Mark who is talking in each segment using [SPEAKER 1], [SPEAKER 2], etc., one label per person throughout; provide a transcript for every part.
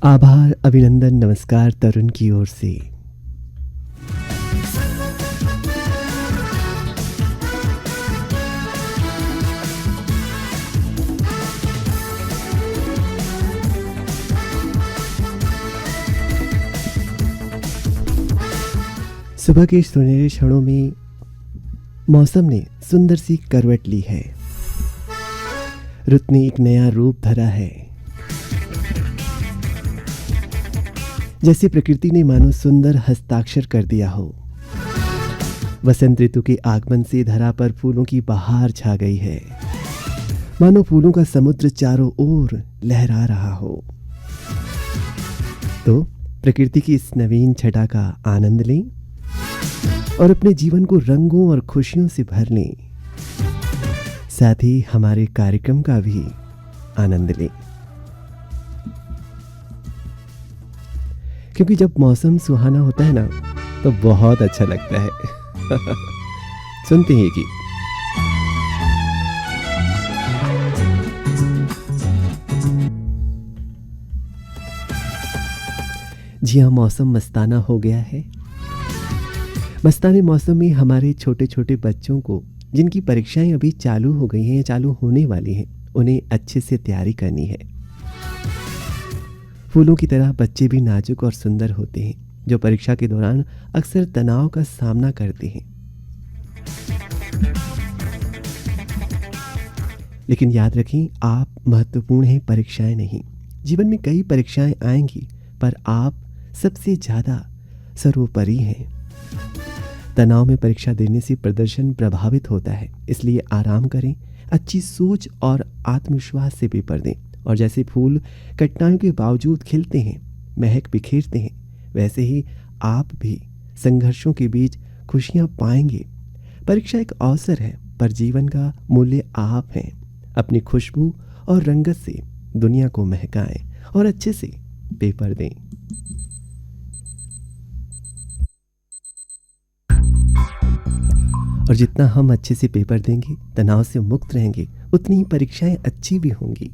[SPEAKER 1] आभार, अभिनंदन, नमस्कार तरुण की ओर से। सुबह के सुनहरे क्षणों में मौसम ने सुंदर सी करवट ली है। रुत ने एक नया रूप धरा है। जैसे प्रकृति ने मानो सुंदर हस्ताक्षर कर दिया हो। वसंत ऋतु के आगमन से धरा पर फूलों की बहार छा गई है। मानो फूलों का समुद्र चारों ओर लहरा रहा हो। तो प्रकृति की इस नवीन छटा का आनंद लें और अपने जीवन को रंगों और खुशियों से भर लें। साथ ही हमारे कार्यक्रम का भी आनंद लें, क्योंकि जब मौसम सुहाना होता है ना तो बहुत अच्छा लगता है। सुनते हैं कि जी हाँ, मौसम मस्ताना हो गया है। मस्ताने मौसम में हमारे छोटे छोटे बच्चों को, जिनकी परीक्षाएं अभी चालू हो गई हैं या चालू होने वाली हैं, उन्हें अच्छे से तैयारी करनी है। फूलों की तरह बच्चे भी नाजुक और सुंदर होते हैं, जो परीक्षा के दौरान अक्सर तनाव का सामना करते हैं। लेकिन याद रखें, आप महत्वपूर्ण हैं, परीक्षाएं नहीं। जीवन में कई परीक्षाएं आएंगी, पर आप सबसे ज्यादा सर्वोपरि हैं। तनाव में परीक्षा देने से प्रदर्शन प्रभावित होता है, इसलिए आराम करें, अच्छी सोच और आत्मविश्वास से पेपर दें। और जैसे फूल कठिनाइयों के बावजूद खिलते हैं, महक बिखेरते हैं, वैसे ही आप भी संघर्षों के बीच खुशियां पाएंगे। परीक्षा एक अवसर है, पर जीवन का मूल्य आप हैं। अपनी खुशबू और रंगत से दुनिया को महकाएं और अच्छे से पेपर दें। और जितना हम अच्छे से पेपर देंगे, तनाव से मुक्त रहेंगे, उतनी ही परीक्षाएं अच्छी भी होंगी।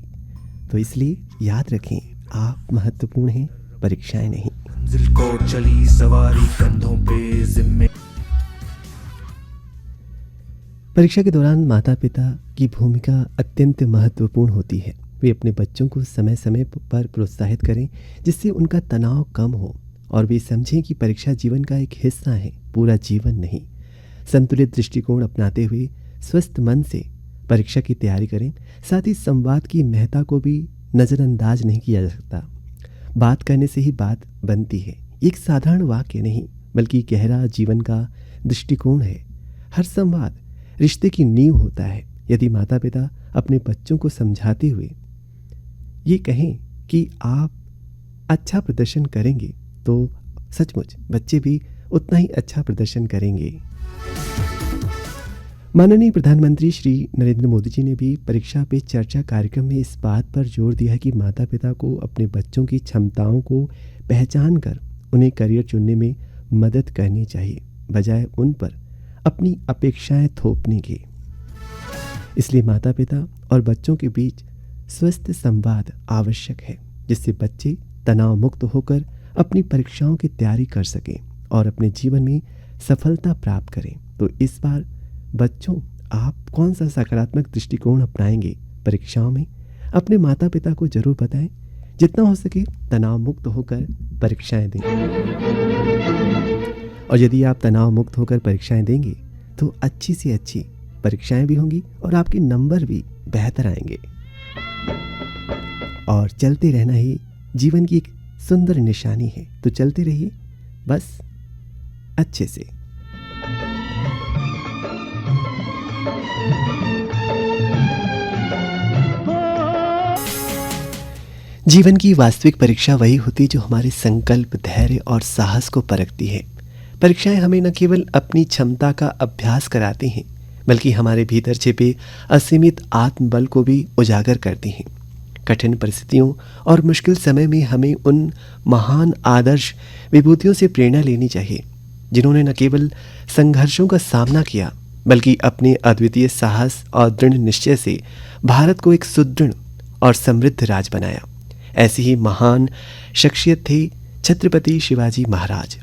[SPEAKER 1] तो इसलिए याद रखें, आप महत्वपूर्ण हैं, परीक्षाएं नहीं।
[SPEAKER 2] मंजिल को चली सवारी कंधों पे जिम्मे।
[SPEAKER 1] परीक्षा के दौरान माता पिता की भूमिका अत्यंत महत्वपूर्ण होती है। वे अपने बच्चों को समय समय पर प्रोत्साहित करें, जिससे उनका तनाव कम हो और वे समझें कि परीक्षा जीवन का एक हिस्सा है, पूरा जीवन नहीं। संतुलित दृष्टिकोण अपनाते हुए स्वस्थ मन से परीक्षा की तैयारी करें। साथ ही संवाद की महत्ता को भी नज़रअंदाज नहीं किया जा सकता। बात करने से ही बात बनती है। एक साधारण वाक्य नहीं, बल्कि गहरा जीवन का दृष्टिकोण है। हर संवाद रिश्ते की नींव होता है। यदि माता पिता अपने बच्चों को समझाते हुए ये कहें कि आप अच्छा प्रदर्शन करेंगे, तो सचमुच बच्चे भी उतना ही अच्छा प्रदर्शन करेंगे। माननीय प्रधानमंत्री श्री नरेंद्र मोदी जी ने भी परीक्षा पे चर्चा कार्यक्रम में इस बात पर जोर दिया है कि माता पिता को अपने बच्चों की क्षमताओं को पहचान कर उन्हें करियर चुनने में मदद करनी चाहिए, बजाय उन पर अपनी अपेक्षाएं थोपने के। इसलिए माता पिता और बच्चों के बीच स्वस्थ संवाद आवश्यक है, जिससे बच्चे तनाव मुक्त होकर अपनी परीक्षाओं की तैयारी कर सकें और अपने जीवन में सफलता प्राप्त करें। तो इस बार बच्चों, आप कौन सा सकारात्मक दृष्टिकोण अपनाएंगे परीक्षाओं में? अपने माता पिता को जरूर बताएं। जितना हो सके तनाव मुक्त होकर परीक्षाएं दें। और यदि आप तनाव मुक्त होकर परीक्षाएं देंगे, तो अच्छी से अच्छी परीक्षाएं भी होंगी और आपके नंबर भी बेहतर आएंगे। और चलते रहना ही जीवन की एक सुंदर निशानी है। तो चलते रहिए बस अच्छे से। जीवन की वास्तविक परीक्षा वही होती है जो हमारे संकल्प, धैर्य और साहस को परखती है। परीक्षाएं हमें न केवल अपनी क्षमता का अभ्यास कराती हैं, बल्कि हमारे भीतर छिपे असीमित आत्मबल को भी उजागर करती हैं। कठिन परिस्थितियों और मुश्किल समय में हमें उन महान आदर्श विभूतियों से प्रेरणा लेनी चाहिए, जिन्होंने न केवल संघर्षों का सामना किया, बल्कि अपने अद्वितीय साहस और दृढ़ निश्चय से भारत को एक सुदृढ़ और समृद्ध राज्य बनाया। ऐसी ही महान शख्सियत थे छत्रपति शिवाजी महाराज।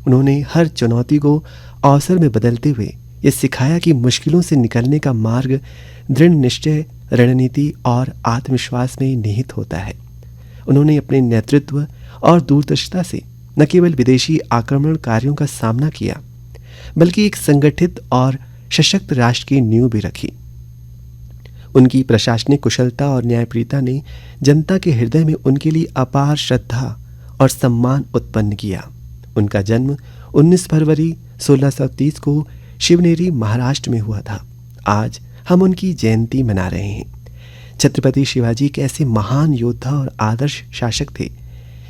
[SPEAKER 1] उन्होंने हर चुनौती को अवसर में बदलते हुए ये सिखाया कि मुश्किलों से निकलने का मार्ग दृढ़ निश्चय, रणनीति और आत्मविश्वास में निहित होता है। उन्होंने अपने नेतृत्व और दूरदर्शिता से न केवल विदेशी आक्रमणकारियों का सामना किया, बल्कि एक संगठित और सशक्त राष्ट्र की नींव भी रखी। उनकी प्रशासनिक कुशलता और न्यायप्रियता ने जनता के हृदय में उनके लिए अपार श्रद्धा और सम्मान उत्पन्न किया। उनका जन्म 19 फरवरी 1630 को शिवनेरी, महाराष्ट्र में हुआ था। आज हम उनकी जयंती मना रहे हैं। छत्रपति शिवाजी एक ऐसे महान योद्धा और आदर्श शासक थे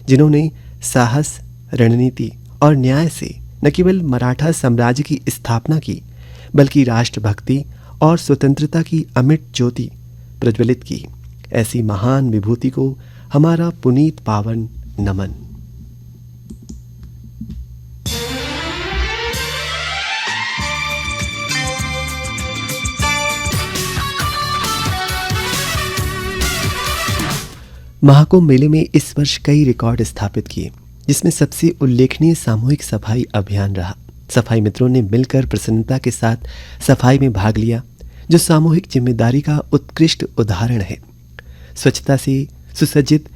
[SPEAKER 1] जिन्होंने साहस, रणनीति और न्याय से न केवल मराठा साम्राज्य की स्थापना की, बल्कि राष्ट्रभक्ति और स्वतंत्रता की अमिट ज्योति प्रज्वलित की। ऐसी महान विभूति को हमारा पुनीत पावन नमन। महाकुंभ मेले में इस वर्ष कई रिकॉर्ड स्थापित किए, जिसमें सबसे उल्लेखनीय सामूहिक सफाई अभियान रहा। सफाई मित्रों ने मिलकर प्रसन्नता के साथ सफाई में भाग लिया, जो सामूहिक जिम्मेदारी का उत्कृष्ट उदाहरण है। स्वच्छता से सुसज्जित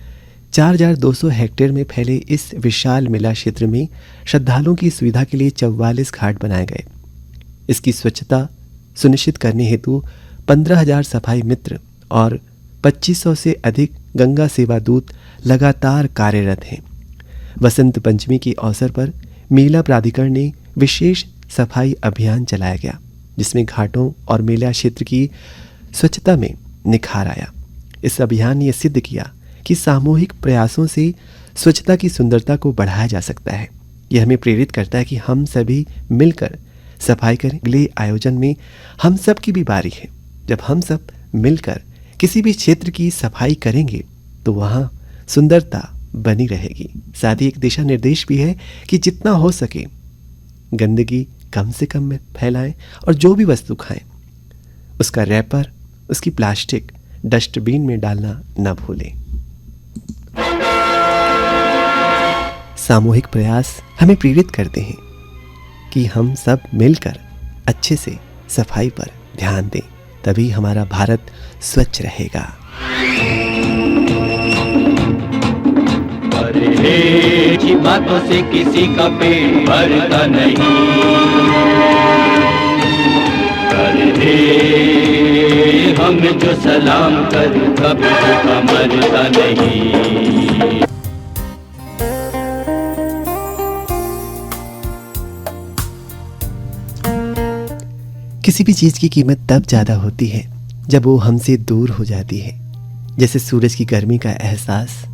[SPEAKER 1] 4200 हेक्टेयर में फैले इस विशाल मेला क्षेत्र में श्रद्धालुओं की सुविधा के लिए 44 घाट बनाए गए। इसकी स्वच्छता सुनिश्चित करने हेतु 15,000 सफाई मित्र और 2500 से अधिक गंगा सेवा दूत लगातार कार्यरत हैं। वसंत पंचमी के अवसर पर मेला प्राधिकरण ने विशेष सफाई अभियान चलाया गया, जिसमें घाटों और मेला क्षेत्र की स्वच्छता में निखार आया। इस अभियान ने यह सिद्ध किया कि सामूहिक प्रयासों से स्वच्छता की सुंदरता को बढ़ाया जा सकता है। यह हमें प्रेरित करता है कि हम सभी मिलकर सफाई करें। अगले आयोजन में हम सब की भी बारी है। जब हम सब मिलकर किसी भी क्षेत्र की सफाई करेंगे तो वहाँ सुंदरता बनी रहेगी। साथ ही एक दिशा निर्देश भी है कि जितना हो सके गंदगी कम से कम में फैलाएं और जो भी वस्तु खाएं उसका रैपर, उसकी प्लास्टिक डस्टबिन में डालना न भूलें। सामूहिक प्रयास हमें प्रेरित करते हैं कि हम सब मिलकर अच्छे से सफाई पर ध्यान दें, तभी हमारा भारत स्वच्छ रहेगा।
[SPEAKER 3] अच्छी बातों से किसी का पेट भरता नहीं, अरे हमें जो सलाम कर कभी भूखा मरता नहीं।
[SPEAKER 1] किसी भी चीज़ की कीमत तब ज़्यादा होती है जब वो हमसे दूर हो जाती है। जैसे सूरज की गर्मी का एहसास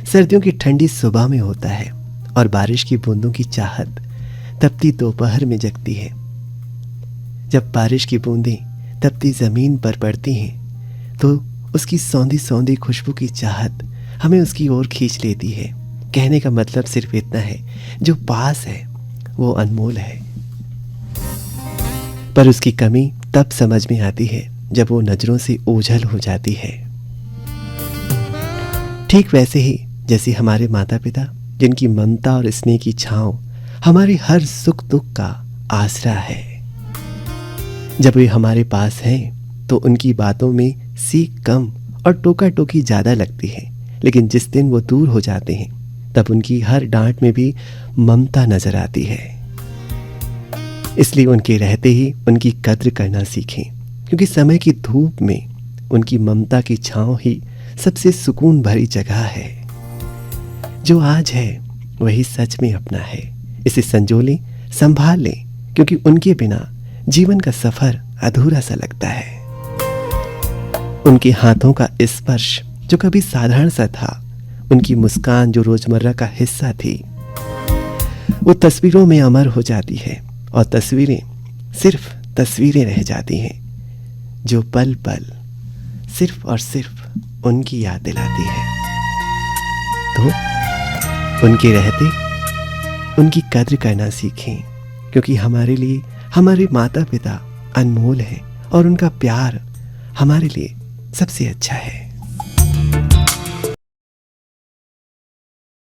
[SPEAKER 1] सर्दियों की ठंडी सुबह में होता है और बारिश की बूंदों की चाहत तपती दोपहर में जगती है। जब बारिश की बूंदें तपती ज़मीन पर पड़ती हैं तो उसकी सौंधी सौंधी खुशबू की चाहत हमें उसकी ओर खींच लेती है। कहने का मतलब सिर्फ इतना है, जो पास है वो अनमोल है, पर उसकी कमी तब समझ में आती है जब वो नजरों से ओझल हो जाती है। ठीक वैसे ही जैसे हमारे माता पिता, जिनकी ममता और स्नेह की छांव हमारे हर सुख दुख का आसरा है। जब वे हमारे पास हैं तो उनकी बातों में सीख कम और टोका टोकी ज्यादा लगती है, लेकिन जिस दिन वो दूर हो जाते हैं तब उनकी हर डांट में भी ममता नजर आती है। इसलिए उनके रहते ही उनकी कद्र करना सीखें, क्योंकि समय की धूप में उनकी ममता की छांव ही सबसे सुकून भरी जगह है। जो आज है वही सच में अपना है। इसे संजो लें, संभाल लें, क्योंकि उनके बिना जीवन का सफर अधूरा सा लगता है। उनके हाथों का स्पर्श जो कभी साधारण सा था, उनकी मुस्कान जो रोजमर्रा का हिस्सा थी, वो तस्वीरों में अमर हो जाती है और तस्वीरें सिर्फ तस्वीरें रह जाती हैं, जो पल पल सिर्फ और सिर्फ उनकी याद दिलाती है। तो उनके रहते उनकी कद्र करना सीखें, क्योंकि हमारे लिए हमारे माता पिता अनमोल हैं और उनका प्यार हमारे लिए सबसे अच्छा है।